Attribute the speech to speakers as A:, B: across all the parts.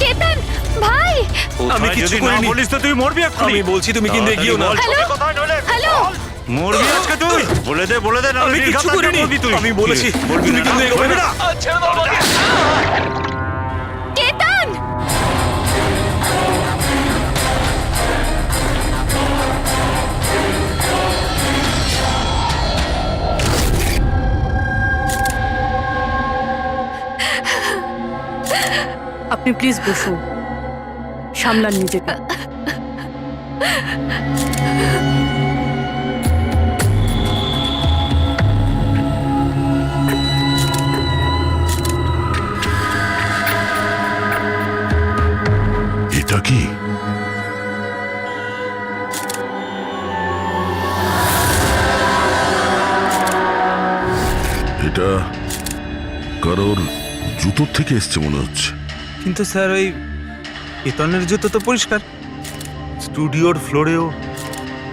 A: কেতন ভাই,
B: আমি কিছু করিনি। বলিস তো তুই মরবি এক্ষুনি।
C: আমি বলছি তুমি কিন্তু এগিয়েও না।
A: হ্যালো
B: মরবি আজকে তুই। বলে দে না
C: আমি কিছু করিনি। আমি বলেছি তুমি কিন্তু এগোবে না।
A: কেতন।
D: আপনি প্লিজ বসুন, সামলান নিজেকে।
E: এটা কি? এটা কারোর জুতোর থেকে এসছে মনে হচ্ছে।
B: কিন্তু স্যার ওই কেতনের জুতো তো পরিষ্কার। স্টুডিওর ফ্লোরেও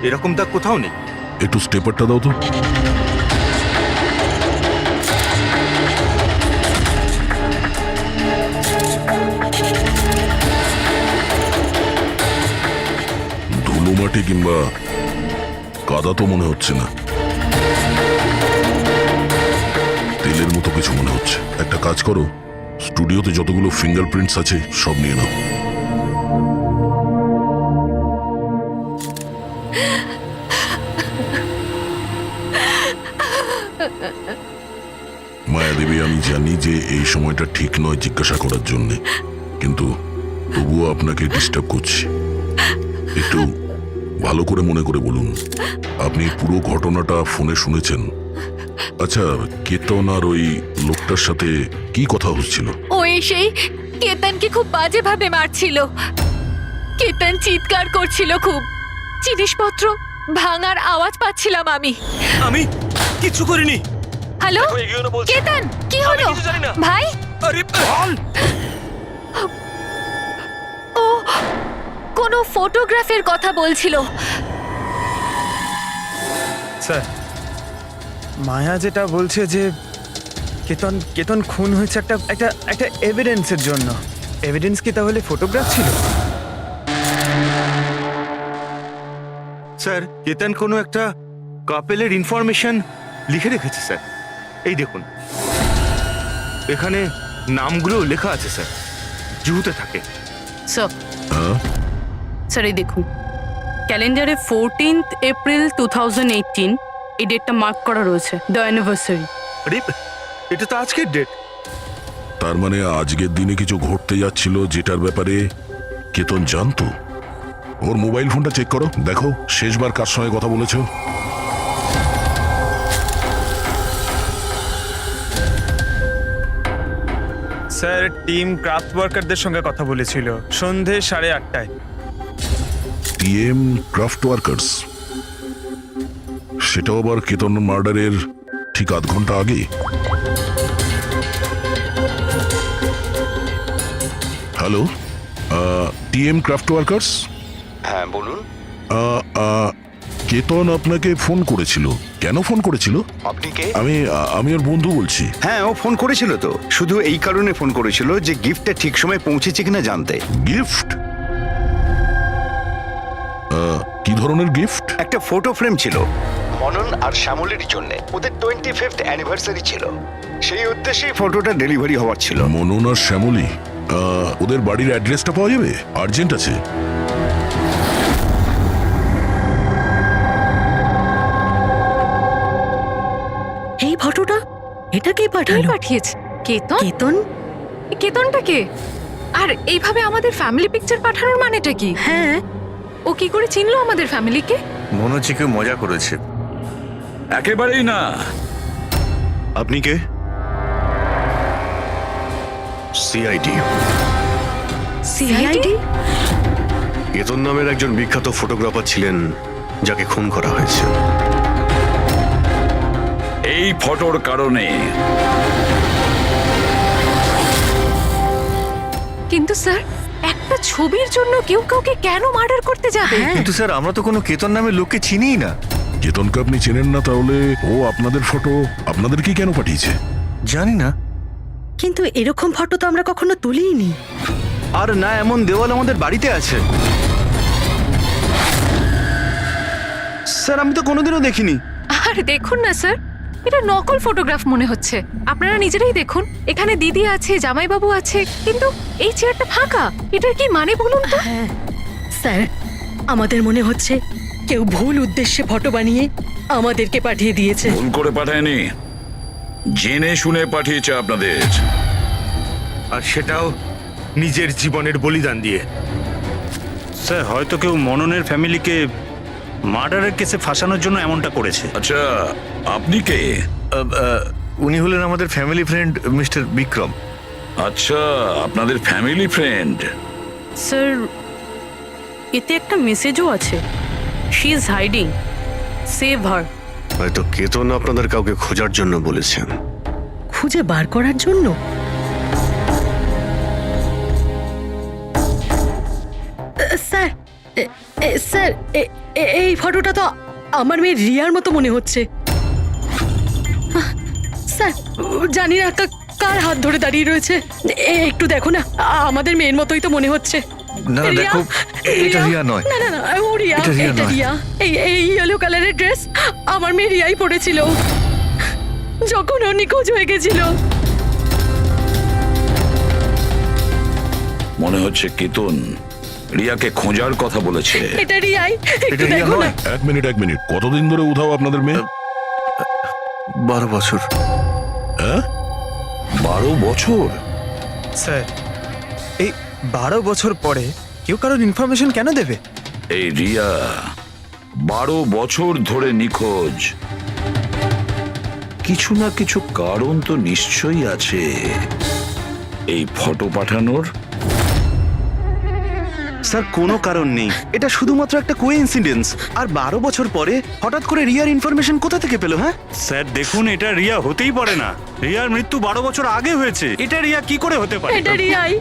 B: এরকম দাগ কোথাও নেই।
E: একটু স্টেপারটা দাও তো। ধুলো মাটি কিংবা কাদা তো মনে হচ্ছে না, তেলের মতো কিছু মনে হচ্ছে। একটা কাজ করো, স্টুডিওতে যতগুলো ফিঙ্গারপ্রিন্টস আছে সব নিয়ে নাও। মায়াদেবী, আমি জানি যে এই সময়টা ঠিক নয় জিজ্ঞাসা করার জন্য, কিন্তু তবুও আপনাকে ডিস্টার্ব করছি। একটু ভালো করে মনে করে বলুন, আপনি পুরো ঘটনাটা ফোনে শুনেছেন? আচ্ছা, কেতন আর ওই লোকটার সাথে কি কথা হচ্ছিল?
A: ও সেই কেতনকে খুব বাজেভাবে মারছিল। কেতন চিৎকার করছিল খুব। জিনিসপত্র ভাঙার আওয়াজ পাচ্ছিলাম আমি।
C: আমি কিছু করিনি।
A: হ্যালো
C: এগিয়েও না বলছি।
A: কেতন, কি হলো
C: কিছু জানি না।
A: ভাই?
C: আরে বল।
A: ও কোনো ফটোগ্রাফের কথা বলছিল।
B: স্যার, মায়া যেটা বলছে যে কেতন খুন হয়েছে একটা এভিডেন্সের জন্য। এভিডেন্স কি তাহলে ফটোগ্রাফ ছিল? স্যার, কেতন কোনো একটা কাপেলের ইনফরমেশন লিখে রেখেছে স্যার। এই দেখুন, এখানে নামগুলো লেখা আছে স্যার, জুহুতে থাকে।
D: স্যার,
E: হ্যাঁ,
D: স্যার এই দেখুন, ক্যালেন্ডারে 14th এপ্রিল 2018 এই ডেটটা মার্ক করা রয়েছে, দ্য অ্যানিভার্সারি।
B: আরে এটা তো আজকের ডেট।
E: তার মানে আজকের দিনে কিছু ঘটতে যাচ্ছিল যেটার ব্যাপারে কেতন জানতো। ওর মোবাইল ফোনটা চেক করো, দেখো শেষবার কার সঙ্গে কথা বলেছো।
B: স্যার, টিম ক্রাফট ওয়ার্কারদের সঙ্গে কথা বলেছিল সন্ধে 8:30টায়।
E: টিএম ক্রাফট ওয়ার্কার্স, সেটাও আবার কেতন মার্ডারের ঠিক আধ ঘন্টা আগে। Hello, TM craft workers.
F: হ্যাঁ বলুন।
E: কেতন আপনাকে ফোন করেছিল। কেন ফোন করেছিল?
F: আপনি কে?
E: আমি ওর বন্ধু বলছি।
F: হ্যাঁ, ও ফোন করেছিল তো, শুধু এই কারণে ফোন করেছিল যে গিফটটা ঠিক সময় পৌঁছেছে কিনা জানতে।
E: গিফট? কি ধরনের গিফট?
F: একটা ফটো ফ্রেম ছিল মনন আর শ্যামলের জন্য, ওদের 25th অ্যানিভার্সারি ছিল, সেই উদ্দেশ্যেই ফটোটা ডেলিভারি হওয়ার ছিল।
E: মনন আর শ্যামলী, ওদের বাড়ির অ্যাড্রেসটা পাওয়া যাবে? আর্জেন্ট আছে।
D: এই ফটোটা, এটা কে
A: কে
D: পাঠালো?
A: পাঠিয়েছে? কেতন?
D: কেতন?
A: কেতনটা কে? আর এইভাবে আমাদের ফ্যামিলি পিকচার পাঠানোর মানেটা কি?
D: হ্যাঁ,
A: ও কি করে চিনলো আমাদের ফ্যামিলিকে?
F: মনে হচ্ছে কেউ মজা করেছে।
C: একেবারেই না।
F: আপনি কে? সিআইডি।
A: সিআইডি?
F: কেতন নামের একজন বিখ্যাত ফটোগ্রাফার ছিলেন যাকে খুন করা হয়েছে।
C: এই ফটোর কারণে।
A: কিন্তু স্যার, একটা ছবির জন্য কেউ কাউকে কেন মার্ডার করতে যাবে?
F: কিন্তু স্যার, আমরা তো কোনো কেতন নামের লোককে চিনিই না।
E: কেতনকে আপনি চেনেন না, তাহলে ও আপনাদের ফটো আপনাদেরকে কেন পাঠিয়েছে?
F: জানি না।
D: কিন্তু এরকম ফটো তো আমরা কখনো তুলিনি।
B: আর না এমন দেওয়াল আমাদের বাড়িতে আছে। স্যার আমি তো কোনোদিনও দেখিনি।
A: আর দেখুন না স্যার, এটা নকল ফটোগ্রাফ মনে হচ্ছে। আপনারা নিজেরাই দেখুন, এখানে দিদি আছে, জামাইবাবু আছে, কিন্তু এই চেয়ারটা ফাঁকা। এটার কি মানে বলুন তো?
G: হ্যাঁ স্যার, আমাদের মনে হচ্ছে কেউ ভুল উদ্দেশ্যে ফটো বানিয়ে আমাদেরকে পাঠিয়ে দিয়েছে।
C: ভুল করে পাঠায়নি, জেনে শুনে পাঠিয়েছে আপনাদের।
B: আর সেটাও নিজের জীবনের বলিদান দিয়ে।
H: স্যার হয়তো কেউ মননের ফ্যামিলিকে মার্ডারের কেসে ফাঁসানোর জন্য এমনটা করেছে।
C: আচ্ছা, আপনি কে?
F: উনি হলেন আমাদের ফ্যামিলি ফ্রেন্ড মিস্টার বিক্রম।
C: আচ্ছা, আপনাদের ফ্যামিলি ফ্রেন্ড।
D: স্যার, এতে একটা মেসেজও আছে, শি ইজ হাইডিং, সেভ হার।
F: হয়তো কেতন আপনাদের কাউকে খোঁজার জন্য বলেছেন।
G: খুঁজে বার করার জন্য? স্যার, স্যার এই ফটোটা তো আমার মেয়ে রিয়ার মতো মনে হচ্ছে। স্যার জানি না কার হাত ধরে দাঁড়িয়ে রয়েছে। একটু দেখো না, আমাদের মেয়ের মতোই তো মনে হচ্ছে।
F: না
G: রিয়া,
F: দেখো, এটা রিয়া নয়।
G: না না না, ও রিয়া,
F: এটা রিয়া
G: এটা
F: নয়।
G: রিয়া। এই ইয়েলো কালারের ড্রেস আমার মেয়ে রিয়াই পরেছিল যখন ও নিখোঁজ হয়ে গেছিল।
C: মনে হচ্ছে কেতন রিয়াকে খোঁজার কথা বলেছে।
G: এটা রিয়াই, একটু
F: এটা রিয়া
G: দেখো না।
F: নয়।
E: এক মিনিট, কতদিন ধরে উধাও আপনাদের মেয়ে?
F: 12 বছর।
E: হ্যাঁ,
C: 12 বছর?
I: স্যার, এই 12 বছর পরে কেউ কারোর ইনফরমেশন কেন দেবে?
C: এই রিয়া 12 বছর ধরে নিখোঁজ। কিছু না কিছু কারণ তো নিশ্চয়ই আছে এই ফটো পাঠানোর।
B: স্যার কোনো কারণ নেই, এটা শুধুমাত্র একটা কোইন্সিডেন্স। আর 12 বছর পরে হঠাৎ করে রিয়ার ইনফরমেশন কোথা থেকে পেলো? হ্যাঁ
H: স্যার দেখুন, এটা রিয়া হতেই পারে না। রিয়ার মৃত্যু 12 বছর আগে হয়েছে। এটা রিয়া কি করে হতে পারে?
G: এটা রিয়াই,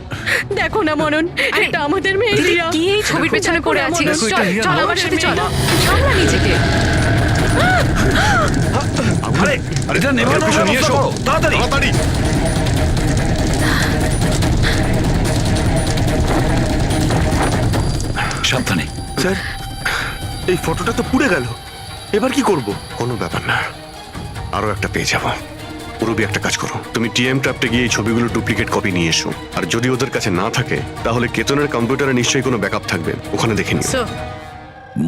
G: দেখো না মনন, এটা আমাদের মেয়ে
A: দিদি,
G: রিয়া।
A: কি এই ছবির পেছনে পড়ে আছিস?
G: দেখো, এটা
A: চল
G: রিয়া
A: চল
G: নয়।
A: আমার সাথে চল, সামলা নিজেকে।
C: আরে এটা নেভার নিয়ে এসো তাড়াতাড়ি। সাবধানে।
B: স্যার, এই ফটোটা তো পুড়ে গেল, এবার কি করব?
F: কোনো ব্যাপার না, আরো একটা পেয়ে যাবো। পুরবি একটা কাজ করো, তুমি টিএম ট্র্যাপটে গিয়ে এই ছবিগুলো ডুপ্লিকেট কপি নিয়ে এসো। আর যদি ওদের কাছে না থাকে তাহলে কেতনের কম্পিউটারে নিশ্চয়ই কোনো ব্যাকআপ থাকবে, ওখানে দেখে নিও।
D: স্যার,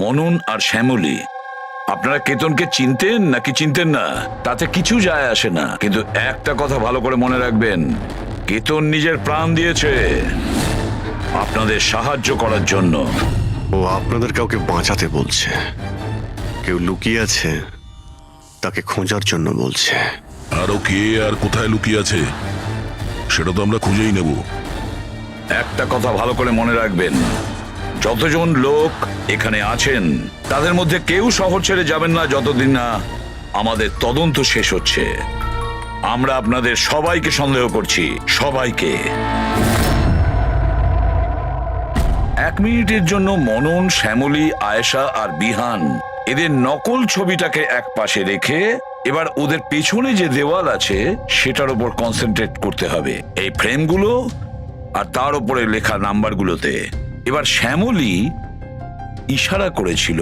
C: মনন আর শ্যামলী, আপনারা কেতনকে চিনতেন নাকি চিনতেন না তাতে কিছু যায় আসে না, কিন্তু একটা কথা ভালো করে মনে রাখবেন, কেতন নিজের প্রাণ দিয়েছে আপনাদের সাহায্য করার জন্য।
F: ও আপনাদের কাউকে বাঁচাতে বলছে, কেউ লুকিয়ে আছে তাকে খোঁজার জন্য বলছে।
E: আরো কে আর কোথায় লুকিয়ে আছে সেটা তো আমরা খুঁজেই নেব।
C: একটা কথা ভালো করে মনে রাখবেন, যতজন লোক এখানে আছেন তাদের মধ্যে কেউ শহর ছেড়ে যাবেন না যতদিন না আমাদের তদন্ত শেষ হচ্ছে। আমরা আপনাদের সবাইকে সন্দেহ করছি, সবাইকে। 1 মিনিটের জন্য মনন, শ্যামলী, আয়েশা আর বিহান এদের নকল ছবিটাকে এক পাশে রেখে এবার ওদের পেছনে যে দেওয়াল আছে সেটার উপর কনসেন্ট্রেট করতে হবে, এই ফ্রেমগুলো আর তার উপরে লেখা নাম্বারগুলোতে। এবার শ্যামলী ইশারা করেছিল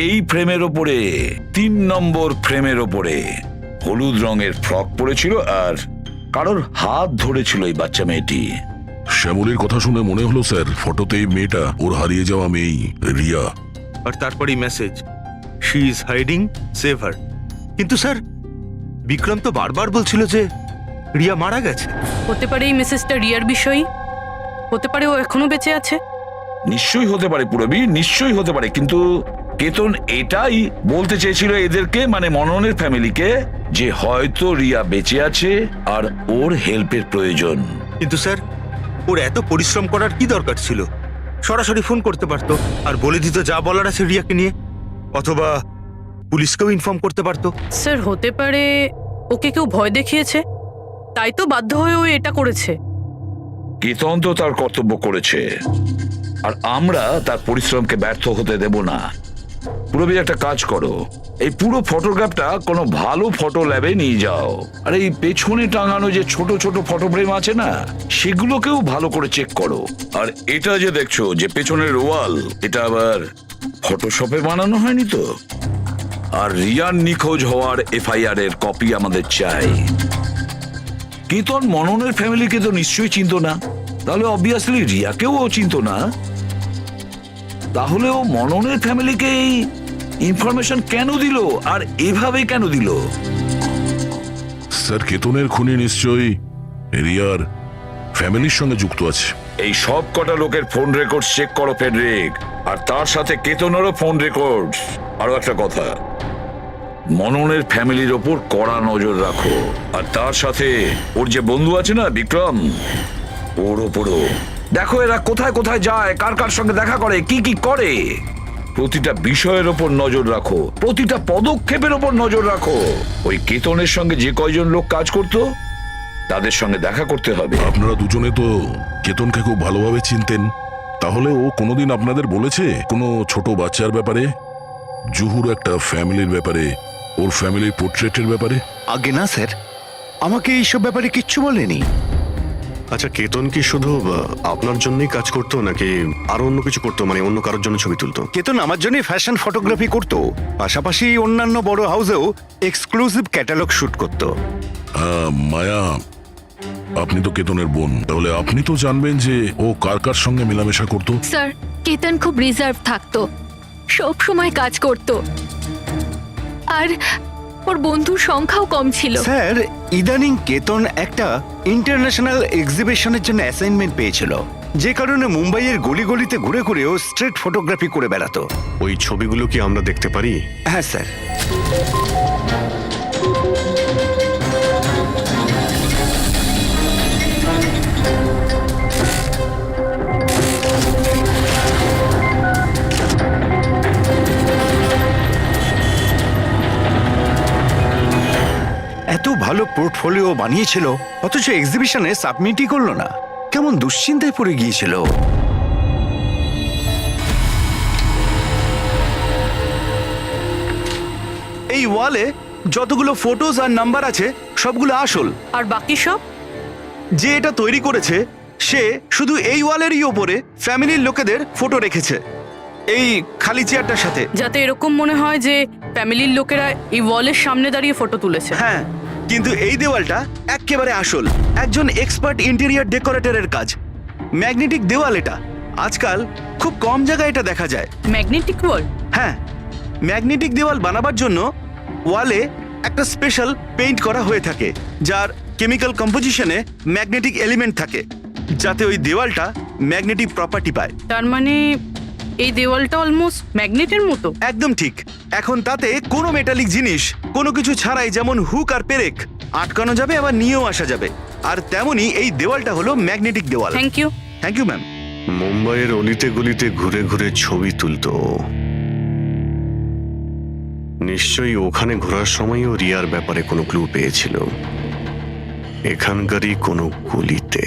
C: এই ফ্রেমের ওপরে, 3 নম্বর ফ্রেমের ওপরে হলুদ রঙের ফ্রক পরেছিল আর কারোর হাত ধরেছিল এই বাচ্চা মেয়েটি।
E: শ্যামলীর কথা শুনে মনে হলো স্যার, ফটোতে এই মেয়েটা ওর হারিয়ে যাওয়া মেয়েই, রিয়া।
B: আর তারপরেই message, she is hiding, save হার। কিন্তু স্যার, বিক্রম তো বারবার বলছিল যে রিয়া মারা গেছে।
D: হতে পারে এই মেসেজটা রিয়ার বিষয়ই, হতে পারে ও এখনো বেঁচে আছে।
C: নিশ্চয়ই হতে পারে পুরবি, নিশ্চয়ই হতে পারে, কিন্তু কেতন এটাই বলতে চেয়েছিল এদেরকে, মানে মননের ফ্যামিলিকে, যে হয়তো রিয়া বেঁচে আছে আর ওর হেল্পের প্রয়োজন।
B: কিন্তু স্যার, ওর এত পরিশ্রম করার কি দরকার ছিল? সরাসরি ফোন করতে পারতো আর বলে দিত যা বলার আছে রিয়াকে নিয়ে, অথবা পুলিশকেও ইনফর্ম করতে পারতো।
D: স্যার হতে পারে ওকে কেউ ভয় দেখিয়েছে, তাই তো বাধ্য হয়ে ও এটা করেছে।
C: কেতন তো তার কর্তব্য করেছে আর আমরা তার পরিশ্রমকে ব্যর্থ হতে দেব না। পুরবি একটা কাজ করো, এই পুরো ফটোগ্রাফটা কোনো ভালো ফটো ল্যাবে নিয়ে যাও। আর এই পেছনে টাঙানো যে ছোট ছোট ফটো ফ্রেম আছে না, সেগুলোকেও ভালো করে চেক করো। আর এটা যে দেখছো যে পেছনের ওয়াল, এটা আবার ফটোশপে বানানো হয়নি তো? আর রিয়ার নিখোঁজ হওয়ার এফআইআর এর কপি আমাদের চাই। কেতন মননের ফ্যামিলিকে তো নিশ্চয়ই চিনতো না, তাহলে অবভিয়াসলি রিয়াকেও ও চিনতো না। তাহলে ও মননের ফ্যামিলিকে এই ইনফরমেশন কেন দিল, আর এভাবে কেন দিল?
E: স্যার কেতনের খুনি নিশ্চয়ই রিয়ার ফ্যামিলির সঙ্গে যুক্ত আছে।
C: এই সব কটা লোকের ফোন রেকর্ড চেক করো ফেডরিক, আর তার সাথে কেতনেরও ফোন রেকর্ড। আরো একটা কথা, মননের ফ্যামিলির ওপর কড়া নজর রাখো। আর তার সাথে ওর যে বন্ধু আছে না বিক্রম, ওর ওপরও দেখো এরা কোথায় কোথায় যায়, কার কার সঙ্গে দেখা করে, কি কি করে। প্রতিটা বিষয়ের ওপর নজর রাখো, প্রতিটা পদক্ষেপের ওপর নজর রাখো। ওই কেতনের সঙ্গে যে কয়জন লোক কাজ করতো তাদের সঙ্গে দেখা করতে হবে।
E: আপনারা দুজনে তো কেতনকে খুব ভালোভাবে চিনতেন, তাহলে ও কোনোদিন আপনাদের বলেছে কোনো ছোট বাচ্চার ব্যাপারে, জুহুর একটা ফ্যামিলির ব্যাপারে, ওর ফ্যামিলির পোর্ট্রেটের ব্যাপারে?
J: আগে না স্যার, আমাকে এইসব ব্যাপারে কিচ্ছু বলেনি।
F: আচ্ছা, কেতন কি শুধু আপনার জন্যই কাজ করতো নাকি আরো অন্য কিছু করতো, মানে অন্য কারোর জন্য ছবি তুলতো?
J: কেতন আমার জন্য ফ্যাশন ফটোগ্রাফি করতো, পাশাপাশি অন্যান্য বড় হাউসেও এক্সক্লুসিভ ক্যাটালগ শুট করতো।
E: মায়া, আপনি তো কেতনের বোন, তাহলে আপনি তো জানবেন যে ও কার কার সঙ্গে মেলামেশা করতো।
A: স্যার কেতন খুব রিজার্ভ থাকতো, সব সময় কাজ করত, আর ওর বন্ধুর সংখ্যাও কম ছিল।
J: স্যার ইদানিং কেতন একটা ইন্টারন্যাশনাল এক্সিবিশনের জন্য অ্যাসাইনমেন্ট পেয়েছিল, যে কারণে মুম্বাইয়ের গলি গলিতে ঘুরে ঘুরে ও স্ট্রিট ফটোগ্রাফি করে বেড়াতো।
F: ওই ছবিগুলো কি আমরা দেখতে পারি?
J: হ্যাঁ স্যার। এত ভালো পোর্টফোলিও বানিয়েছিল, অথচ এক্সিবিশনে সাবমিটই করলো না। কেমন দুশ্চিন্তায় পড়ে গিয়েছিল। এই ওয়ালে যতগুলো ফটোজ আর নাম্বার আছে সবগুলো আসল।
D: আর বাকি সব?
J: যে এটা তৈরি করেছে সে শুধু এই ওয়ালেরই ওপরে ফ্যামিলির লোকেদের ফটো রেখেছে, এই খালি চেয়ারটার সাথে,
D: যাতে এরকম মনে হয় যে ফ্যামিলির লোকেরা এই ওয়ালের সামনে দাঁড়িয়ে ফটো তুলেছে।
J: হ্যাঁ, কিন্তু এই দেওয়ালটা একেবারে আসল, একজন এক্সপার্ট ইন্টেরিয়র ডেকোরেটরের কাজ। ম্যাগনেটিক দেওয়াল এটা, আজকাল খুব কম জায়গায় এটা দেখা যায়।
D: ম্যাগনেটিক ওয়াল?
J: হ্যাঁ, ম্যাগনেটিক দেওয়াল বানাবার জন্য ওয়ালে একটা স্পেশাল পেইন্ট করা হয়ে থাকে, যার কেমিক্যাল কম্পোজিশনে ম্যাগনেটিক এলিমেন্ট থাকে, যাতে ওই দেওয়ালটা ম্যাগনেটিক প্রপার্টি পায়।
D: তার মানে এই দেওয়ালটা অলমোস্ট ম্যাগনেটের মতো।
J: একদম ঠিক। এখন তাতে কোনো মেটালিক জিনিস কোনো কিছু ছাড়াই, যেমন হুক আর পেরেক, আটকানো যাবে, আবার নিয়েও আসা যাবে। আর তেমনি এই দেওয়ালটা হলো ম্যাগনেটিক দেওয়াল।
D: Thank you.
J: Thank you ma'am.
F: মুম্বাইয়ের অলিতে গলিতে ঘুরে ঘুরে ছবি তুলতো, নিশ্চয়ই ওখানে ঘোরার সময়ও রিয়ার ব্যাপারে কোনো ক্লু পেয়েছিল, এখানকারই কোনো গলিতে।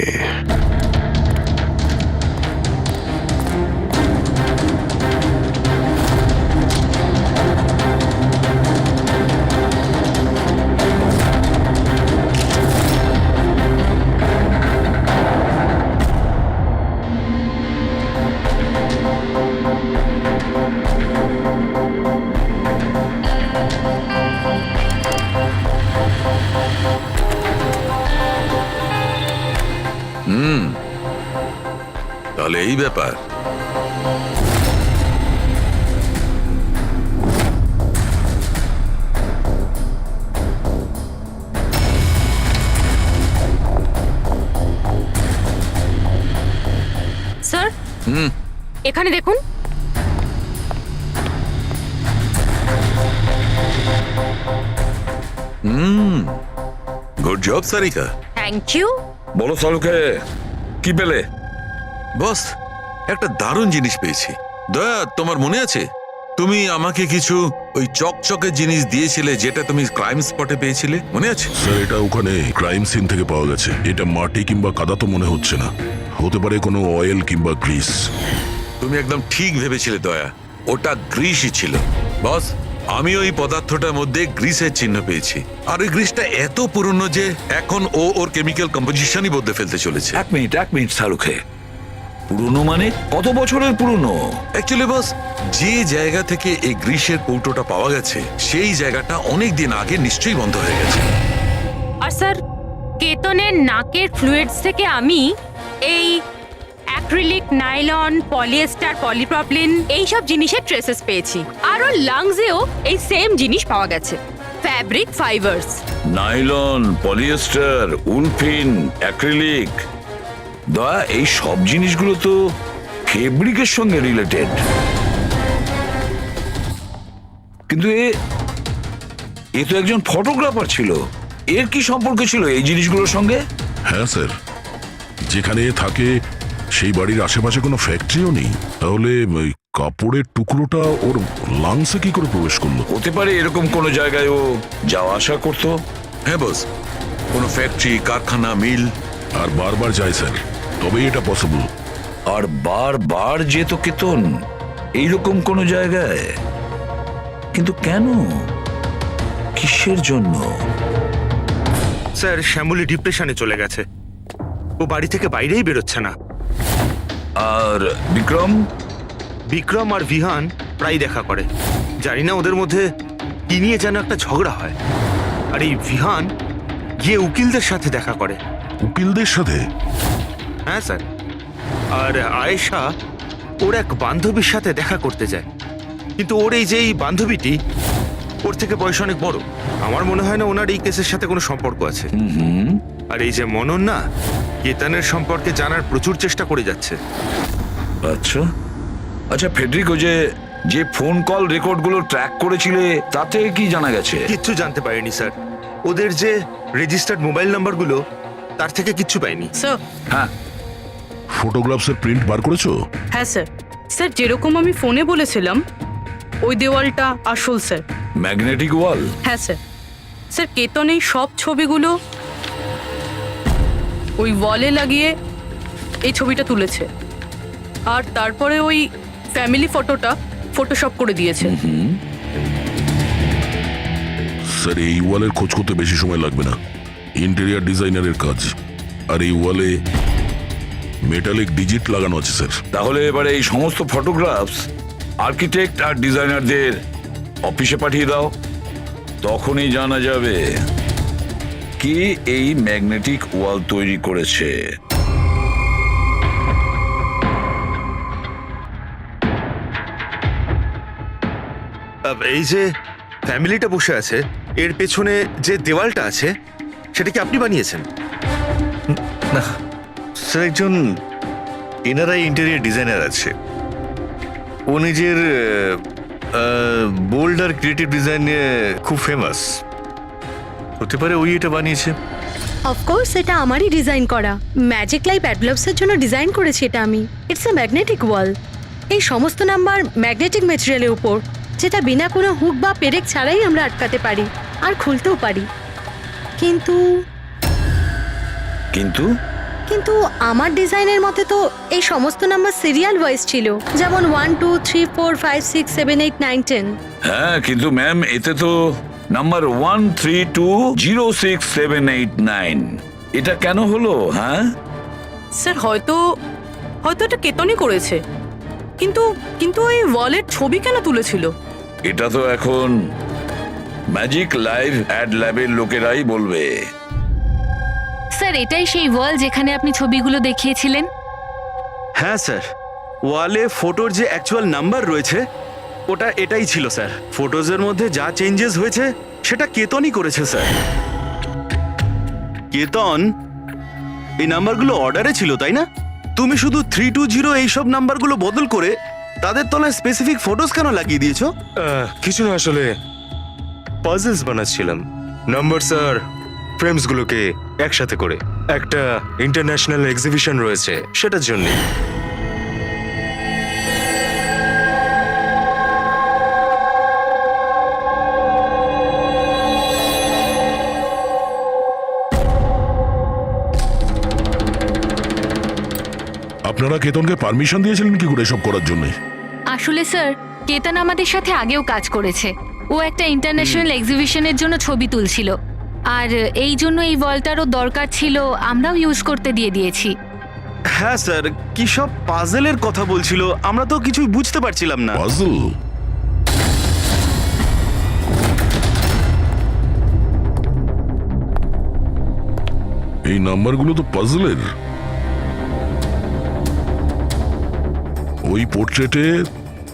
E: তাহলে এই ব্যাপার।
A: স্যার এখানে দেখুন।
E: Good job Sarika.
A: Thank you.
C: বলো সালুকে, কি পেলে?
K: বস, একটা দারুণ জিনিস পেয়েছি। দয়া, তোমার মনে আছে তুমি আমাকে কিছু ওই চকচকে জিনিস দিয়েছিলে, যেটা তুমি ক্রাইম স্পটে পেয়েছিলে, মনে আছে?
E: স্যার এটা ওখানে ক্রাইম সিন থেকে পাওয়া গেছে। এটা মাটি কিংবা কাদা তো মনে হচ্ছে না, হতে পারে কোনো অয়েল কিংবা গ্রিস।
K: তুমি একদম ঠিক ভেবেছিলে দয়া, ওটা গ্রিসই ছিল। বস, আমি ওই পদার্থটার মধ্যে গ্রিসের চিহ্ন পেয়েছি, আর ওই গ্রিসটা এত পুরনো যে এখন ওর কেমিক্যাল কম্পোজিশনই বদলে ফেলতে চলেছে।
C: এক মিনিট শাহরুখে, পুরনো মানে কত বছরের পুরনো?
K: অ্যাকচুয়ালি বস, যে জায়গা থেকে এই গ্রিসের কৌটোটা পাওয়া গেছে সেই জায়গাটা অনেক দিন আগে নিশ্চয়ই বন্ধ হয়ে গেছে।
A: আর স্যার, কেতনের নাকের ফ্লুইডস থেকে আমি এই অ্যাক্রিলিক, নাইলন, পলিয়েস্টার, পলিপ্রপলিন এইসব জিনিসের ট্রেসেস পেয়েছি। আর ওর লাংসেও এই সেম জিনিস পাওয়া গেছে, fabric fibres.
C: Nylon, polyester, olefin, acrylic, দয়া এই সব জিনিসগুলো তো ফেব্রিকের সঙ্গে রিলেটেড। কিন্তু এ তো একজন ফটোগ্রাফার ছিল, এর কি সম্পর্ক ছিল এই জিনিসগুলোর সঙ্গে?
E: হ্যাঁ স্যার, যেখানে এ থাকে সেই বাড়ির আশেপাশে কোনো ফ্যাক্টরিও নেই, তাহলে ওই কাপড়ের টুকরোটা ওর লাংসে কি করে প্রবেশ করলো?
C: হতে পারে এরকম কোনো জায়গায় ও যাওয়া আসা করতো।
K: হ্যাঁ বস, কোনো ফ্যাক্টরি, কারখানা, মিল।
E: আর বারবার যায় স্যার, তবেই এটা পসিবল।
C: আর বারবার যেত কেতন এইরকম কোনো জায়গায়, কিন্তু কেন, কিসের জন্য?
B: স্যার, শ্যামলী ডিপ্রেশনে চলে গেছে, ও বাড়ি থেকে বাইরেই বেরোচ্ছে না।
C: আর বিক্রম?
B: বিক্রম আর বিহান প্রায় দেখা করে, জানি না ওদের মধ্যে কি নিয়ে যেন একটা ঝগড়া হয়। আর এই বিহান গিয়ে উকিলদের সাথে দেখা করে।
E: উকিলদের সাথে?
B: হ্যাঁ স্যার। আর আয়েশা ওর এক বান্ধবীর সাথে দেখা করতে যায়, কিন্তু ওর এই যে এই বান্ধবীটি ওর থেকে বয়স অনেক বড়। আমার মনে হয় না ওনার এই কেসের সাথে কোনো সম্পর্ক আছে। আর এই যে মনন না, কেতনের সম্পর্কে জানার প্রচুর চেষ্টা করে যাচ্ছে।
C: আচ্ছা আচ্ছা, ফেডরিকো যে ফোন কল রেকর্ডগুলো ট্র্যাক করেছিলে তাতে কি জানা গেছে?
B: কিচ্ছু জানতে পারিনি স্যার। ওদের যে রেজিস্টার্ড মোবাইল নাম্বারগুলো, তার থেকে কিচ্ছু পাইনি।
D: স্যার,
C: হ্যাঁ,
E: ফটোগ্রাফসের প্রিন্ট বার করেছো?
D: হ্যাঁ স্যার। স্যার, যেরকম আমি ফোনে বলেছিলাম ওই দেওয়ালটা আসল স্যার।
C: ম্যাগনেটিক ওয়াল?
D: হ্যাঁ স্যার। স্যার, কেতন এই সব ছবিগুলো ওই ওয়ালে লাগিয়ে এই ছবিটা তুলেছে, আর তারপরে ওই ফ্যামিলি ফটোটা ফটোশপ করে দিয়েছে।
E: স্যার, এই ওয়ালের খোঁজ করতে বেশি সময় লাগবে না, ইন্টেরিয়ার ডিজাইনারের কাজ। আর এই ওয়ালে মেটালিক ডিজিট লাগানো আছে স্যার।
C: তাহলে এবারে এই সমস্ত ফটোগ্রাফস আর্কিটেক্ট আর ডিজাইনারদের অফিসে পাঠিয়ে দাও, তখনই জানা যাবে কে এই ম্যাগনেটিক ওয়াল তৈরি করেছে।
B: এই যে ফ্যামিলিটা বসে আছে, এর পেছনে যে দেওয়ালটা আছে সেটা কি আপনি বানিয়েছেন?
F: না স্যার, একজন এনারাই ইন্টেরিয়র ডিজাইনার আছে, ও নিজের বোল্ড আর ক্রিয়েটিভ ডিজাইন নিয়ে খুব ফেমাস। হতে পারে ওই এটা বানিয়েছে।
G: অফকোর্স এটা আমারই ডিজাইন করা, ম্যাজিক লাইফ অ্যাডব্লবসের জন্য ডিজাইন করেছি এটা আমি। ইটস এ ম্যাগনেটিক ওয়াল। এই সমস্ত নাম্বার ম্যাগনেটিক ম্যাটেরিয়ালের উপর, যেটা বিনা কোনো হুক বা পেরেক ছাড়াই আমরা আটকাতে পারি আর খুলতেও পারি। কিন্তু
C: কিন্তু
G: কিন্তু আমার ডিজাইনের মতে তো এই সমস্ত নাম্বার সিরিয়াল ওয়াইজ ছিল, যেমন 1 2 3 4 5 6 7 8 9 10।
C: হ্যাঁ, কিন্তু ম্যাম এতে তো নাম্বার 1320678 এটা কেন হলো? হ্যাঁ
D: স্যার, হয়তো এটা কেতনই করেছে, কিন্তু কিন্তু ওই ওয়ালের ছবি কেন তুলেছিল?
C: এটা তো এখন ম্যাজিক লাইভ অ্যাড ল্যাবের লোকেরাই বলবে।
A: স্যার, এটাই সেই ওয়াল যেখানে আপনি ছবিগুলো দেখিয়েছিলেন?
J: হ্যাঁ স্যার, ওয়ালে ফটোর যে অ্যাকচুয়াল নাম্বার রয়েছে ওটা এটাই ছিল স্যার। ফটোজের মধ্যে যা চেঞ্জেস হয়েছে সেটা কেতনই করেছে স্যার। কেতন এই নাম্বারগুলো অর্ডারে ছিল, তাই না? তুমি শুধু 320 এইসব নাম্বারগুলো বদল করে তাদের তলায় স্পেসিফিক ফটোজ কেন লাগিয়ে দিয়েছো?
L: কিছু না, আসলে পাজলস বানাচ্ছিলাম, নাম্বারস আর ফ্রেমসগুলোকে একসাথে করে। একটা ইন্টারন্যাশনাল এক্সিবিশন রয়েছে, সেটার জন্য।
E: আপনারা কেতনকে পারমিশন দিয়েছিলেন কি করে এসব করার জন্য?
A: আসলে স্যার, কেতন আমাদের সাথে আগেও কাজ করেছে। ও একটা ইন্টারন্যাশনাল এক্সিবিশনের জন্য ছবি তুলছিল, আর এই জন্য এই ওয়ালটারও দরকার ছিল, আমরাও ইউজ করতে দিয়ে দিয়েছি।
J: হ্যাঁ স্যার, কি সব পাজেলের কথা বলছিল, আমরা তো কিছুই বুঝতে পারছিলাম না।
E: পাজল? এই নাম্বারগুলো তো পাজলের। ওই পোর্ট্রেটে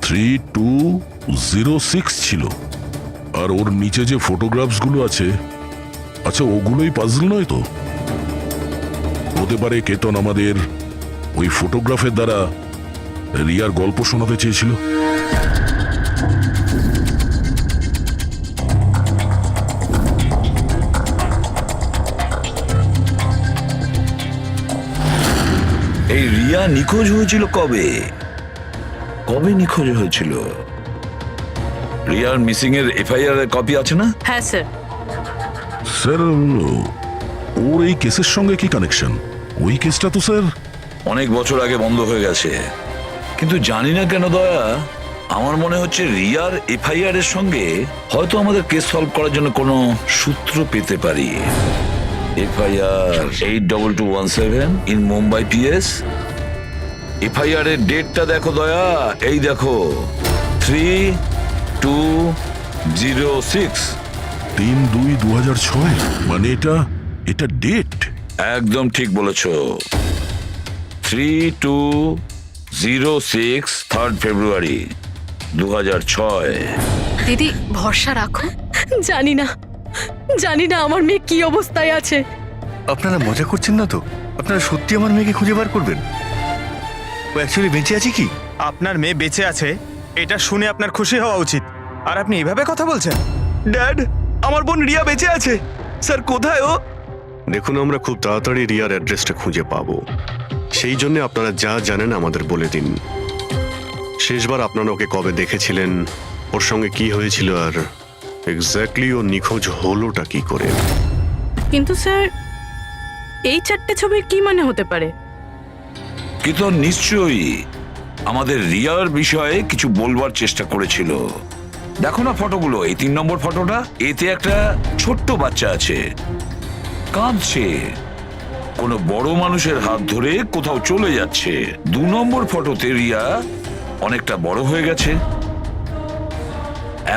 E: 3206 ছিল, আর ওর নিচে যে ফটোগ্রাফসগুলো আছে, আচ্ছা ওগুলোই পাজল নয় তো? হতে পারে কেতন আমাদের ওই ফটোগ্রাফের দ্বারা রিয়ার গল্প শোনাতে চেয়েছিল।
C: এই রিয়া নিখোঁজ হয়েছিল কবে? কবে নিখোঁজ হয়েছিল? রিয়ার মিসিং এর এফআইআর এর কপি আছে না?
D: হ্যাঁ স্যার।
E: স্যার, ওর এই কেসের সঙ্গে কি কানেকশন? ওই কেসটা তো স্যার
C: অনেক বছর আগে বন্ধ হয়ে গেছে, কিন্তু জানি না কেন দয়া, আমার মনে হচ্ছে রিয়ার এফআইআর এর সঙ্গে হয়তো আমাদের কেস সলভ করার জন্য কোনো সূত্র পেতে পারি। FIR 82217 in Mumbai PS. FIR এর ডেটটা দেখো দয়া, এই দেখো 3206।
E: 3/2/2006, মানে এটা ডেট।
C: একদম ঠিক বলেছ, 3206 3rd ফেব্রুয়ারি 2006।
D: দিদি ভরসা রাখো।
G: জানি না আমার মেয়ে কি অবস্থায় আছে।
F: আপনারা মজা করছেন না তো? আপনারা সত্যি আমার মেয়েকে খুঁজে বার করবেন? ও অ্যাকচুয়ালি বেঁচে আছে কি?
I: আপনার মেয়ে বেঁচে আছে এটা শুনে আপনার খুশি হওয়া উচিত, আর আপনি এভাবে কথা বলছেন।
J: ড্যাড, আমার বোন রিয়া বেঁচে আছে। স্যার, কোথায় ও?
F: দেখুন, আমরা খুব তাড়াতাড়ি রিয়ার অ্যাড্রেসটা খুঁজে পাবো। সেই জন্য আপনারা যা জানেন আমাদের বলে দিন। শেষবার আপনারা ওকে কবে দেখেছিলেন, ওর সঙ্গে কি হয়েছিল, আর এক্স্যাক্টলি ও নিখোঁজ হলোটা কি করে?
D: কিন্তু স্যার, এই 4টে ছবির কি মানে হতে পারে?
C: কিন্তু নিশ্চয়ই আমাদের রিয়ার বিষয়ে কিছু বলবার চেষ্টা করেছিল। দেখো না ফটোগুলো, এই 3 নম্বর ফটোটা, এতে একটা ছোট্ট বাচ্চা আছে, কাঁদছে, কোনো বড় মানুষের হাত ধরে কোথাও চলে যাচ্ছে। 2 নম্বর ফটোতে রিয়া অনেকটা বড় হয়ে গেছে,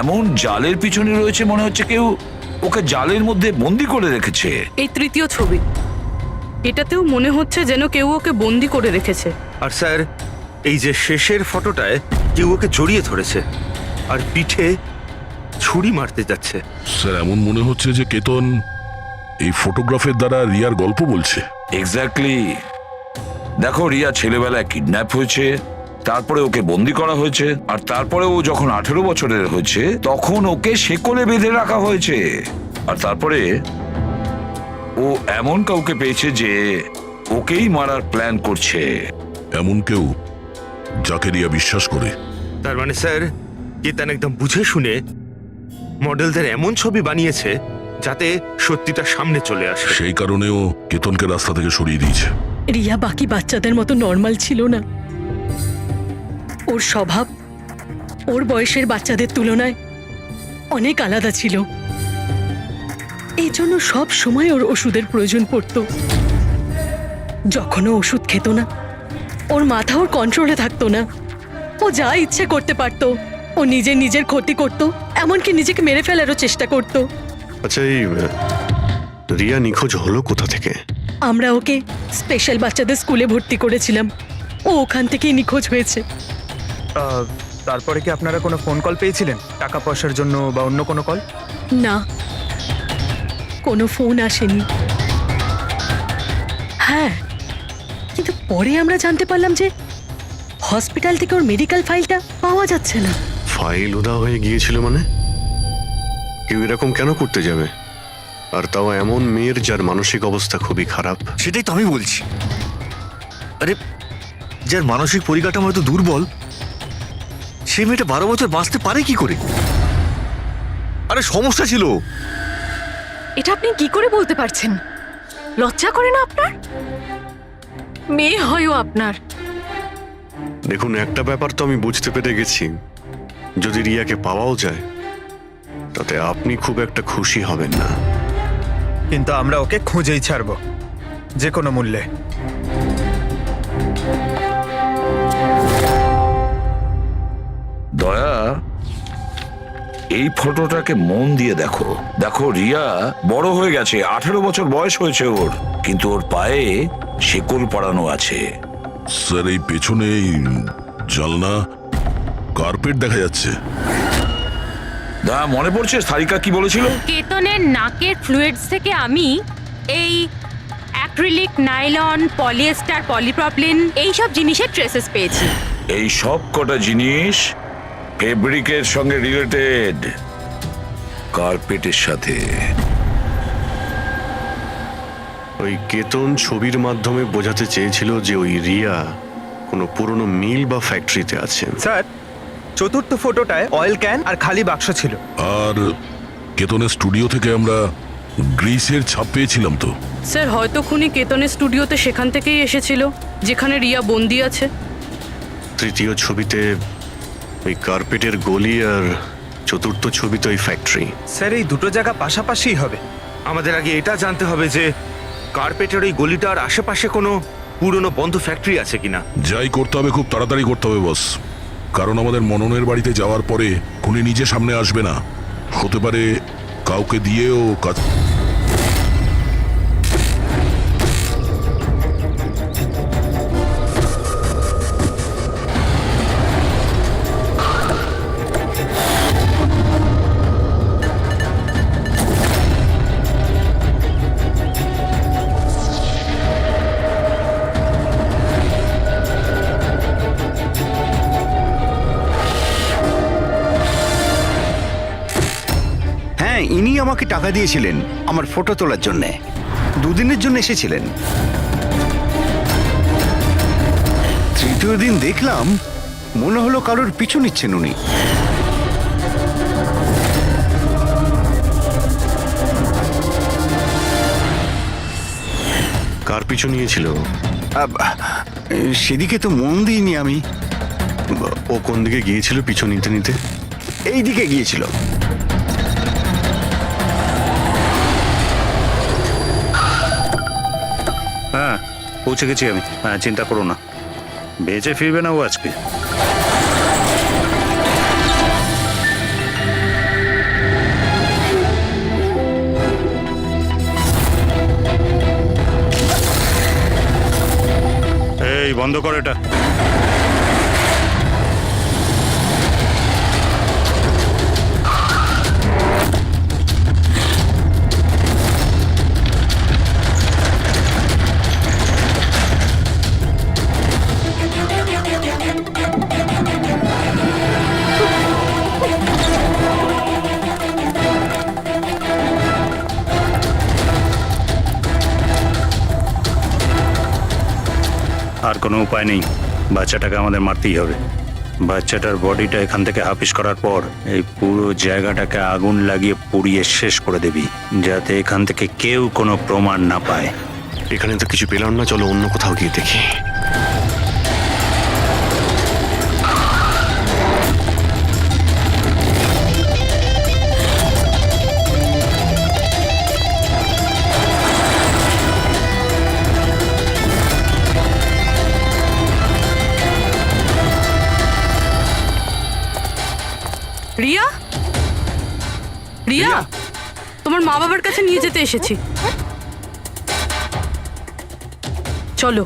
C: এমন জালের পিছনে রয়েছে, মনে হচ্ছে কেউ ওকে জালের মধ্যে বন্দি করে রেখেছে।
D: এই 3য় ছবি, এটাতেও মনে হচ্ছে যেন কেউ ওকে বন্দি করে রেখেছে।
B: আর স্যার, এই যে শেষের ফটোটায় কেউ ওকে জড়িয়ে ধরেছে আর পিঠে ছুরি মারতে যাচ্ছে।
E: স্যার, এমন মনে হচ্ছে যে কেতন এই ফটোগ্রাফের দ্বারা রিয়ার গল্প বলছে।
C: এক্স্যাক্টলি। দেখো, রিয়া ছেলেবেলায় কিডন্যাপ হয়েছে, তারপরে ওকে বন্দি করা হয়েছে, আর তারপরে ও যখন 18 বছরের হয়েছে তখন ওকে শেকলে বেঁধে রাখা হয়েছে, আর তারপরে ও এমন কাউকে পেয়েছে যে ওকেই মারার প্ল্যান করছে।
E: এমন কেউ যাকে রিয়া বিশ্বাস করে।
B: তার মানে স্যার, কেতন একদম বুঝে শুনে মডেলদের এমন ছবি বানিয়েছে যাতে সত্যিটা সামনে চলে আসে।
E: সেই কারণেও কেতনকে রাস্তা থেকে সরিয়ে দিয়েছে।
G: রিয়া বাকি বাচ্চাদের মতো নর্মাল ছিল না। ওর স্বভাব ওর বয়সের বাচ্চাদের তুলনায় অনেক আলাদা ছিল। এই জন্য সব সময় ওর ওষুধের প্রয়োজন পড়তো। যখন ও ওষুধ খেত না, ওর মাথা ওর কন্ট্রোলে থাকতো না। ও যা ইচ্ছে করতে পারতো। ও নিজের ক্ষতি করত, এমনকি নিজেকে মেরে ফেলারও চেষ্টা করত।
F: আচ্ছা, এই রিয়া নিখোঁজ হলো কোথা থেকে?
G: আমরা ওকে স্পেশাল বাচ্চাদের স্কুলে ভর্তি করেছিলাম। ও ওখান থেকেই নিখোঁজ হয়েছে।
I: তারপরে কি আপনারা কোনো ফোন কল পেয়েছিলেন টাকা পয়সার জন্য বা অন্য কোনো কল?
G: না, কোনো ফোন আসেনি। হ্যাঁ, কিন্তু পরে আমরা জানতে পারলাম যে হসপিটাল থেকে ওর মেডিকেল ফাইলটা পাওয়া যাচ্ছে না।
F: ফাইল উধাও হয়ে গিয়েছিল মানে? কেউ এরকম কেন করতে যাবে? আর তাও এমন মেয়ের যার মানসিক অবস্থা খুবই খারাপ।
M: সেটাই তো আমি বলছি। আরে, যার মানসিক পরিকাঠামো হয়তো দুর্বল, সে মেয়েটা 12 বছর বাঁচতে পারে কি করে? আরে সমস্যা ছিল।
D: এটা আপনি কি করে বলতে পারছেন? লজ্জা করে না আপনার? মেয়ে হয়ও আপনার।
F: দেখুন, একটা ব্যাপার তো আমি বুঝতে পেরে গেছি, যদি রিয়াকে পাওয়াও যায় তাতে আপনি খুব একটা খুশি হবেন না।
I: কিন্তু আমরা ওকে খুঁজেই ছাড়বো, যে কোনো মূল্যে।
C: দয়া, এই ফটোটাকে মন দিয়ে দেখো। দেখো, রিয়া বড় হয়ে গেছে, 18 বছর বয়স হয়েছে ওর, কিন্তু ওর পায়ে শেকল পরানো আছে।
E: স্যার, এই পেছনে এই জানলা কার্পেট দেখা যাচ্ছে।
C: মনে পড়ছে সারিকা কি বলেছিল?
A: কেতনের নাকের ফ্লুইডস থেকে আমি এই অ্যাক্রিলিক, নাইলন, পলিয়েস্টার, পলিপ্রপলিন এইসব জিনিসের ট্রেসেস পেয়েছি।
C: এই সব কটা জিনিস ফেব্রিকের সঙ্গে রিলেটেড, কার্পেটের সাথে।
F: ওই কেতন ছবির মাধ্যমে বোঝাতে চেয়েছিল যে ওই রিয়া কোনো পুরনো মিল বা ফ্যাক্টরিতে আছে।
I: স্যার, চতুর্থ ফটোটায় অয়েল ক্যান আর খালি বাক্স ছিল।
E: আর কেতনের স্টুডিও থেকে আমরা গ্রিসের ছাপ পেয়েছিলাম তো।
D: স্যার, হয়তো খুনি কেতনের স্টুডিওতে সেখান থেকেই এসেছিল যেখানে রিয়া বন্দি আছে।
F: তৃতীয় ছবিতে ওই কার্পেটের গলি, আর চতুর্থ ছবিতে ওই ফ্যাক্টরি।
I: স্যার, এই দুটো জায়গা পাশাপাশি হবে।
B: আমাদের আগে এটা জানতে হবে যে কার্পেটের ওই গলিটার আশেপাশে কোনো পুরনো বন্ধ ফ্যাক্টরি আছে কিনা।
E: যাই করতে হবে খুব তাড়াতাড়ি করতে হবে বস, কারণ আমাদের মননের বাড়িতে যাওয়ার পরে খুনি নিজে সামনে আসবে না, হতে পারে কাউকে দিয়েও কাজ।
J: হ্যাঁ, ইনি আমাকে টাকা দিয়েছিলেন আমার ফটো তোলার জন্যে। 2 দিনের জন্য এসেছিলেন। তৃতীয় দিন দেখলাম মনে হলো কারোর পিছু নিচ্ছেন উনি।
F: কার পিছু নিয়েছিল?
J: সেদিকে তো মন দিইনি আমি।
F: ও কোন দিকে গিয়েছিল পিছু নিতে নিতে?
J: এই দিকে গিয়েছিল।
H: হ্যাঁ, পৌঁছে গেছি আমি। হ্যাঁ, চিন্তা করো না, বেঁচে ফিরবে না ও আজকে। এই বন্ধ কর এটা। আর কোনো উপায় নেই, বাচ্চাটাকে আমাদের মারতেই হবে। বাচ্চাটার বডিটা এখান থেকে হাফিস করার পর এই পুরো জায়গাটাকে আগুন লাগিয়ে পুড়িয়ে শেষ করে দিবি, যাতে এখান থেকে কেউ কোনো প্রমাণ না পায়।
F: এখানে তো কিছু পেলাম না, চলো অন্য কোথাও গিয়ে দেখি।
D: রিয়া, রিয়া, তোমার মা বাবার কাছে নিয়ে যেতে এসেছি, চলো।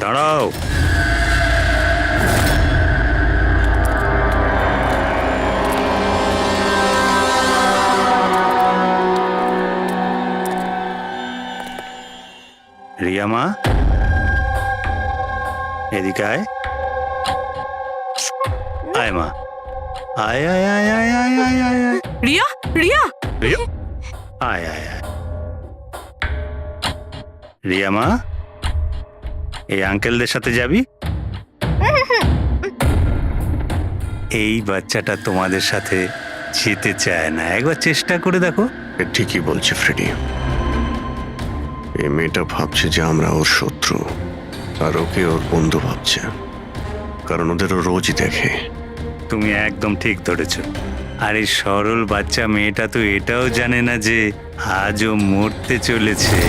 H: দাঁড়াও, রিয়া মা, এদিকে আয়। আয় মা, আয় আয় আয় আয় আয় আয় আয় আয়।
D: রিয়া, রিয়া,
H: রিয়া, আয় আয় আয়। রিয়া মা, এই আঙ্কেলদের সাথে যাবি? এই বাচ্চাটা তোমাদের সাথে যেতে চায় না, একবার চেষ্টা করে দেখো।
F: ঠিকই বলছে ফ্রেডি, এই মেয়েটা ভাবছে যে আমরা ওর শত্রু, আর ওকে ওর বন্ধু ভাবছে। কারণ ওদেরও রোজই দেখে।
H: তুমি একদম ঠিক ধরেছ। আর এই সরল বাচ্চা মেয়েটা তো এটাও জানে না যে আজও মরতে চলেছে।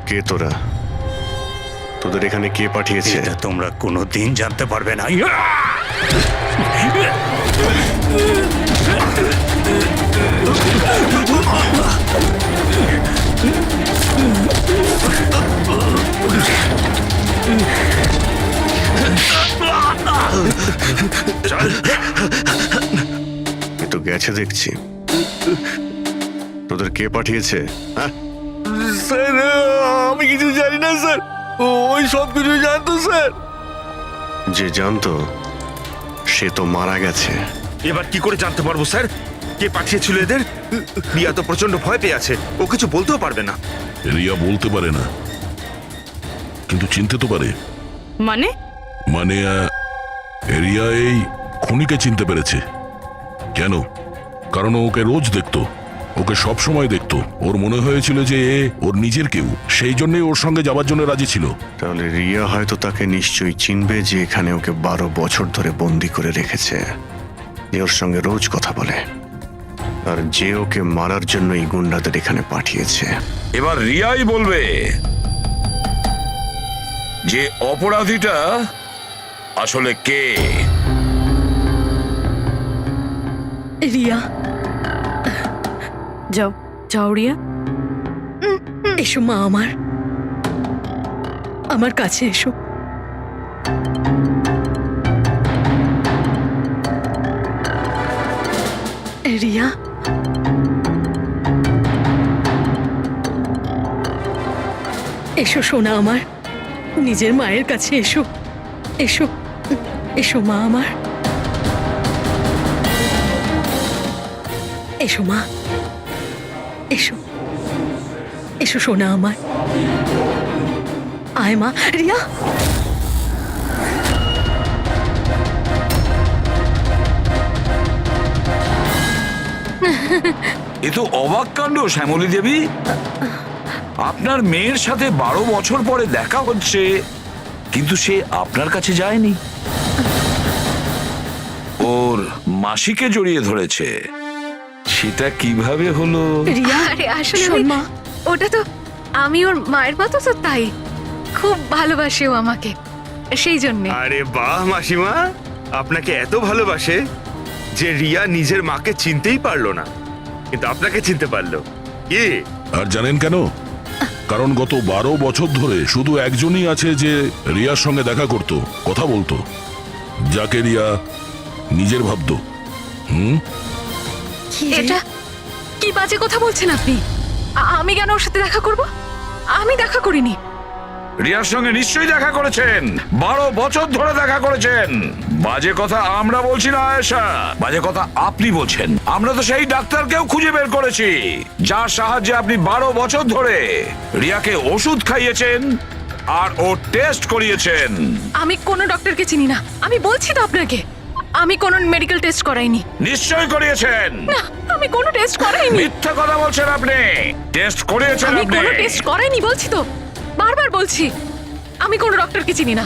F: কে তোরা? তোদের এখানে কে পাঠিয়েছে?
H: এটা তোমরা কোনোদিন জানতে পারবে না।
F: এ তো গেছে দেখছি। তোদের কে পাঠিয়েছে? হ্যাঁ,
M: স্যার আমি কিছু জানি না স্যার, ওই সব কিছু জানতো স্যার।
F: যে জানতো সে তো মারা গেছে।
B: এবার কি করে জানতে পারবো স্যার কে পাঠিয়েছিল এদের? রিয়া তো প্রচন্ড ভয় পেয়ে আছে, ও কিছু বলতেও পারবে না।
E: রিয়া বলতে পারে না, কিন্তু চিনতে তো পারে।
D: মানে
E: মানে রিয়া এই খুনিকে চিনতে পেরেছে। কেন? কারণ ও ওকে রোজ দেখতো, ওকে সব সময় দেখতো। ওর মনে হয়েছিল যে এ ওর নিজের কেউ, সেই জন্যই ওর সঙ্গে যাবার জন্য রাজি ছিল।
F: তাহলে রিয়া হয়তো তাকে নিশ্চয়ই চিনবে, যে এখানে ওকে 12 বছর ধরে বন্দি করে রেখেছে, যে ওর সঙ্গে রোজ কথা বলে, আর যে ওকে মারার জন্য এই গুন্ডাদের এখানে পাঠিয়েছে।
C: এবার রিয়াই বলবে যে অপরাধীটা আসলে কে।
G: রিয়া,
D: যাও যাও রিয়া।
G: এসো মা, আমার কাছে এসো। রিয়া, এসো সোনা আমার, নিজের মায়ের কাছে এসো। এসো এসো মা আমার, এসো মা, এসো এসো সোনা আমার। আয় মা। রিয়া,
C: এ তো অবাক কাণ্ড শ্যামলী দেবী। আপনার মেয়ের সাথে 12 বছর পরে দেখা হচ্ছে, কিন্তু সে আপনার কাছে যায়নি, ওর মাসিকে জড়িয়ে ধরেছে। সেটা কিভাবে হলো?
G: রিয়া,
A: আরে আসলে
G: শোন মা,
A: ওটা তো আমি ওর মায়ের মতো, তো তাই খুব ভালোবাসে ও আমাকে, সেই জন্যে।
B: আরে বাহ মাসিমা, আপনাকে এত ভালোবাসে যে রিয়া নিজের মাকে চিনতেই পারলো না, কিন্তু আপনাকে চিনতে পারলো। কি?
E: আর জানেন কেন? কারণ গত 12 বছর ধরে শুধু একজনই আছে যে রিয়ার সঙ্গে দেখা করত, কথা বলতো, যাকে রিয়া নিজের ভাবতো।
A: এটা কি বাজে কথা বলছেন আপনি? আমি কেন ওর সাথে দেখা করব? আমি দেখা করিনি।
C: রিয়ার সঙ্গে নিশ্চয়ই দেখা করেছেন, 12 বছর ধরে দেখা করেছেন। বাজে কথা আমরা বলছি না আয়েশা, বাজে কথা আপনি বলছেন। আমরা তো সেই ডাক্তারকেও খুঁজে বের করেছি যার সাহায্যে আপনি 12 বছর ধরে রিয়াকে ওষুধ খাইয়েছেন আর ও টেস্ট করিয়েছেন।
A: আমি কোনো ডক্টরকে চিনি না, আমি বলছি তো আপনাকে, আমি কোনো মেডিকেল টেস্ট করাইনি।
C: নিশ্চয়ই করিয়েছেন।
A: না, আমি কোনো টেস্ট করাইনি।
C: মিথ্যা কথা বলছেন আপনি। টেস্ট করিয়েছেন
A: আমি
C: আপনি।
A: কোনো টেস্ট করাইনি বলছি তো, বারবার বলছি। আমি কোনো ডক্টরকে চিনি না।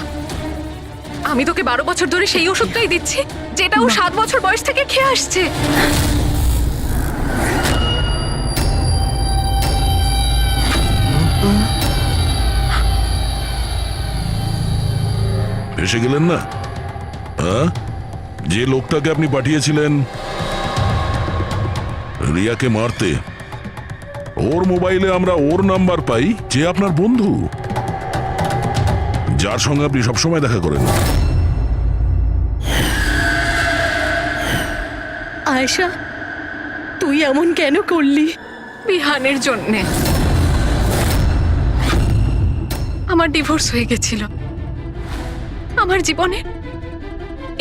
A: আমি তোকে 12 বছর ধরে সেই ওষুধটাই দিচ্ছি যেটা ও 7 বছর বয়স থেকে খেয়ে আসছে।
E: এসে গেলেন না? হ্যাঁ, যে লোকটাকে আপনি পাঠিয়েছিলেন রিয়াকে মারতে, ওর মোবাইলে আমরা ওর নাম্বার পাই, যে আপনার বন্ধু, যার সঙ্গে আপনি সবসময় দেখা করেন।
G: আয়েশা, তুই এমন কেন করলি?
A: বিহানের জন্যে। আমার ডিভোর্স হয়ে গেছিল। আমার জীবনে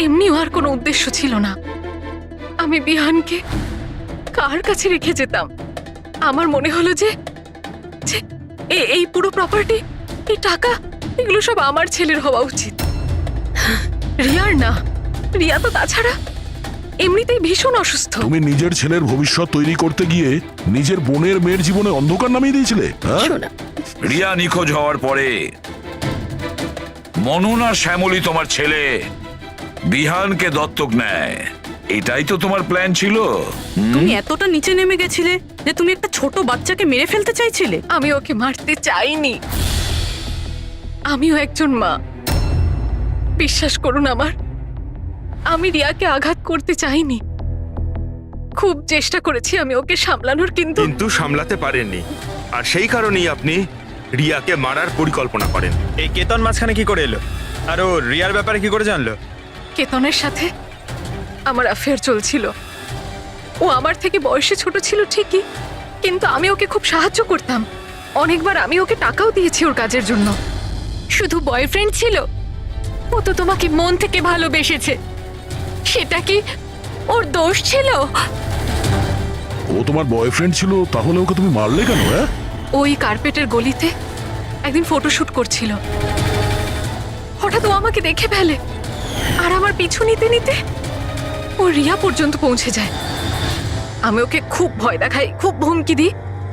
A: এমনিও আর কোনো উদ্দেশ্য ছিল না। আমি বিহানকে কার কাছে রেখে যেতাম? আমার মনে হলো যে এই পুরো প্রপার্টি, এই টাকা, এগুলো সব আমার ছেলের হওয়া উচিত, রিয়ার না।
D: রিয়া তো তাছাড়া এমনিতেই ভীষণ অসুস্থ।
E: তুমি নিজের ছেলের ভবিষ্যৎ তৈরি করতে গিয়ে নিজের বোনের মেয়ের জীবনে অন্ধকার নামিয়ে দিয়েছিলে, হ্যাঁ?
G: শোনা,
C: রিয়া নিখোঁজ হওয়ার পরে মনন আর শ্যামলী তোমার ছেলে বিহানকে দত্তক নেয়, এটাই তো তোমার প্ল্যান ছিল।
D: তুমি এতটা নিচে নেমে গেছিলে যে তুমি একটা ছোট বাচ্চাকে মেরে ফেলতে চাইছিলে। আমি ওকে মারতে চাইনি, আমিও একজন মা। বিশ্বাস করুন আমার, আমি রিয়াকে আঘাত করতে চাইনি। খুব চেষ্টা করেছি আমি ওকে সামলানোর, কিন্তু
B: কিন্তু সামলাতে পারেননি, আর সেই কারণেই আপনি রিয়াকে মারার পরিকল্পনা করেন।
I: এই কেতন মাঝখানে কি করে এলো? আর ও রিয়ার ব্যাপারে কি করে জানলো?
D: কেতনের সাথে আমার অ্যাফেয়ার চলছিল। ও আমার থেকে বয়সে ছোট ছিল ঠিকই, কিন্তু আমি ওকে খুব সাহায্য করতাম। অনেকবার আমি ওকে টাকাও দিয়েছি ওর কাজের জন্য।
A: শুধু বয়ফ্রেন্ড ছিল? ও তো তোমাকে মন থেকে ভালোবেসেছে, সেটা কি ওর দোষ ছিল?
E: ও তোমার বয়ফ্রেন্ড ছিল, তাহলে ওকে তুমি মারলে কেন? হ্যাঁ,
D: ওই কার্পেটের গলিতে একদিন ফটোশুট করছিল, হঠাৎ ও আমাকে দেখে ফেলে, আর আমার পিছু নিতে নিতে ও রিয়া পর্যন্ত পৌঁছে যায়। আমি ওকে খুব ভয় দেখাই, খুব হুমকি দিই,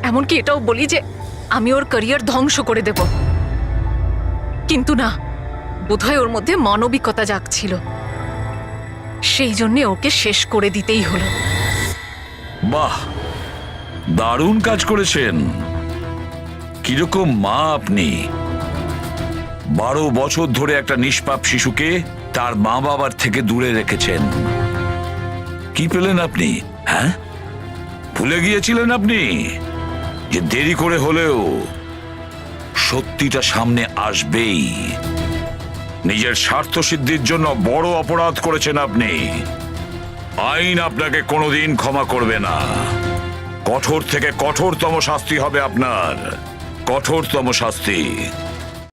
D: এমনকি এটাও বলি যে আমি ওর ক্যারিয়ার ধ্বংস করে দেব। কিন্তু না, বোধহয় ওর মধ্যে মানবিকতা জাগছিল, সেই জন্য ওকে শেষ করে দিতেই হলো।
C: বাহ, দারুণ কাজ করেছেন। কিরকম মা আপনি! 12 বছর ধরে একটা নিষ্পাপ শিশুকে তার মা বাবার থেকে দূরে রেখেছেন। কি পেলেন আপনি? হ্যাঁ, ভুলে গিয়েছিলেন আপনি যে দেরি করে হলেও সত্যিটা সামনে আসবেই। নিজের স্বার্থ সিদ্ধির জন্য বড় অপরাধ করেছেন আপনি। আইন আপনাকে কোনোদিন ক্ষমা করবে না। কঠোর থেকে কঠোরতম শাস্তি হবে আপনার, কঠোরতম শাস্তি।